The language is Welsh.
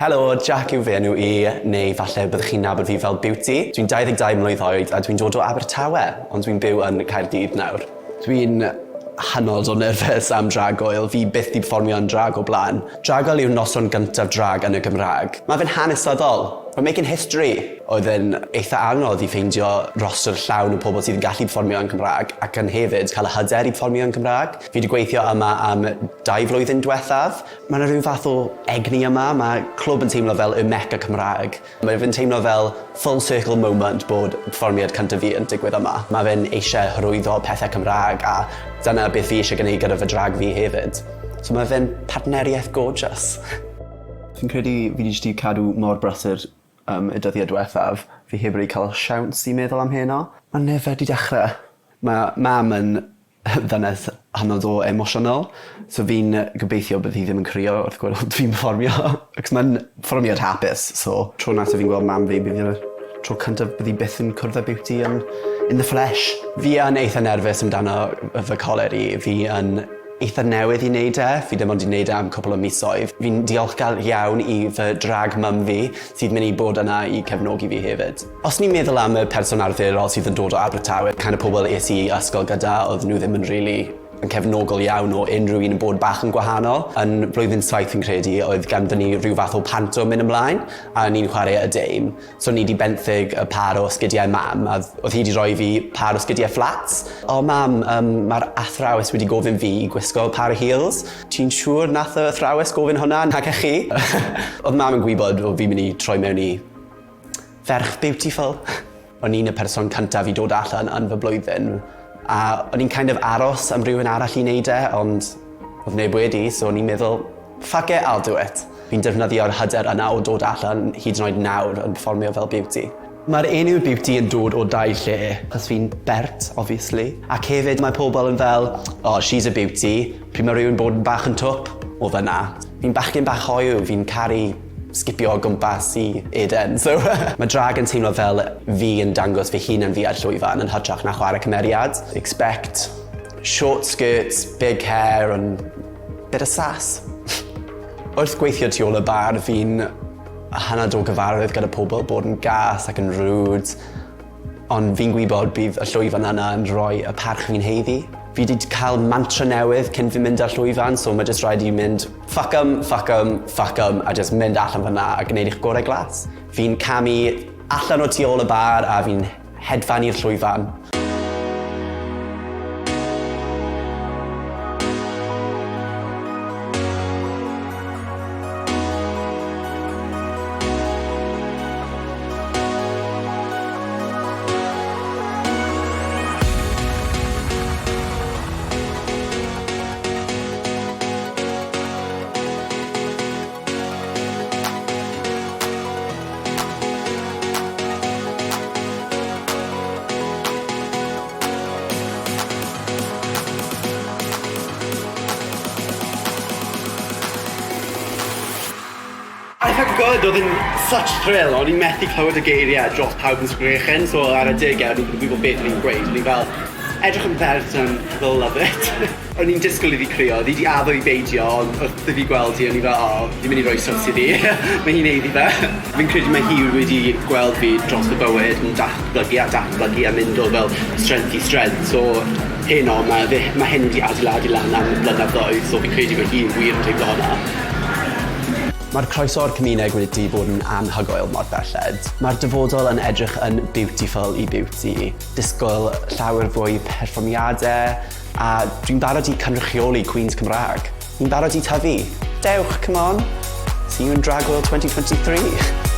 Helo, Jack yw fe enw I, neu falle byddwch chi'n nabod fi fel Biwti. Dwi'n 22 mlwydd oed a dwi'n dod o Abertawe, ond dwi'n byw yn Caerdydd nawr. Dwi'n hynod o nerfus am Dragwyl. Fi byth di perfformio yn drag o blaen. Dragwyl yw'r noson gyntaf drag yn y Gymraeg. Mae fe'n hanesyddol. We're making history. Oedd yn eitha anodd I ffeindio rostr llawn o pobl sydd yn gallu perfformio yn Cymraeg ac yn hefyd cael y hyder I perfformio yn Cymraeg. Fi wedi gweithio yma am 2 flwyddyn diwethaf. Mae yna rhyw fath o egni yma. Mae clwb yn teimlo fel y Mecca Cymraeg. Mae fe'n teimlo fel full circle moment bod perfformiad cyntaf fi yn digwydd yma. Mae fe'n eisiau hyrwyddo pethau Cymraeg a dyna beth fi eisiau gwneud gyda fy drag fi hefyd. So mae fe'n partneriaeth gorgeous. Fi'n credu fi wedi cadw mor brysur y dyddiau diwethaf. Fi heb wedi cael siawns I meddwl am heno. Mae'n nefer di dechrau. Mae mam yn ddynes hynod o emosiynol, so fi'n gobeithio bydd hi ddim yn crio wrth gweld fi'n perfformio. Ac mae'n perfformiad hapus, so tro nesaf fi'n gweld mam fi, bydd hi'r tro cyntaf bydd hi byth yn cwrdd â Biwti in the flesh. Fi yn eitha nerfus amdano fy coler I. Fi yn eitha newydd I wneud fi ddim ond I wneud am cwbl o misoedd. Fi'n diolchgar iawn I fy drag mum fi sydd mynd I bod yna I cefnogi fi hefyd. Os ni'n meddwl am y person arferol sydd yn dod o Abertawe, kind of pobl es I ysgol gyda oedd nhw ddim yn yn cefnogol iawn o unrhyw un yn bod bach yn gwahanol. Yn blwyddyn 7 fi'n credu oedd ganddyn ni rhyw fath o panto mynd ymlaen a ni'n chwarae y dame. So ni wedi benthyg y par o sgidiau mam a oedd hi wedi rhoi fi par o sgidiau flats. O mam, mae'r athrawes wedi gofyn fi I gwisgo par o heels. Ti'n siŵr nath y athrawes gofyn hwnna nag chi? Oedd mam yn gwybod o fi'n mynd I troi mewn I ferch beautiful. O'n i'n y person cyntaf I dod allan yn fy blwyddyn. A o'n i'n kind of aros am rhywun arall I wneud ond oedd neb wedi, so o'n i'n meddwl, fuck it, I'll do it. Fi'n defnyddio'r hyder yna o dod allan hyd yn oed nawr yn perfformio fel Biwti. Mae'r enw Biwti yn dod o 2 lle, achos fi'n bert, obviously. Ac hefyd mae pobl yn fel, oh, she's a Biwti, pryd mae rhywun bod yn bach yn twp, o fyna. Fi'n bachgen bach hoiw, fi'n caru sgipio o gwmpas I Eden. So mae drag yn teimlo fel fi yn dangos fy hun yn fi ar llwyfan yn hytrach na chwarae cymeriad. Expect short skirts, big hair and bit of sass. Wrth gweithio tu ôl y bar, fi'n hynod o gyfarwydd gyda pobl bod yn gas ac yn rude. Ond fi'n gwybod bydd y llwyfan yna yn rhoi y parch fi'n heiddi. Fi wedi cael mantra newydd cyn fi mynd ar llwyfan, so mae jyst rhaid I mynd fuck 'em, fuck 'em, fuck 'em, a jyst mynd allan fyna a gwneud eich gorau glas. Fi'n camu allan o tu ôl y bar a fi'n hedfan i'r llwyfan. Eitha good, oedd yn such thrill, o'n i'n methu clywed y geiriau dros pawb yn sgrechen, so ar y digau o'n i'n gwybod beth o'n i'n gweud, o'n i'n fel edrych yn ferth and they'll love it. O'n i'n disgwyl iddi crio, oedd hi wedi addo I beidio, ond wrth iddi gweld hi, o'n i'n fel, o, ddim mynd I roi sws iddi, mae hi'n neud I fe. Fi'n credu mae hi wedi gweld fi dros y bywyd yn datblygu a mynd o fel strength I strength, so heno mae hyn wedi adeiladu lan am blynyddoedd, so fi'n credu mae hi wir yn teimlo hwnna. Mae'r croeso'r cymuned wedi bod yn anhygoel mor belled. Mae'r dyfodol yn edrych yn beautiful I Biwti, disgwyl llawer fwy perfformiadau, a dwi'n barod I cynrychioli Queens Cymraeg. Dwi'n barod I tyfu. Dewch, come on. See you in Dragwyl 2023.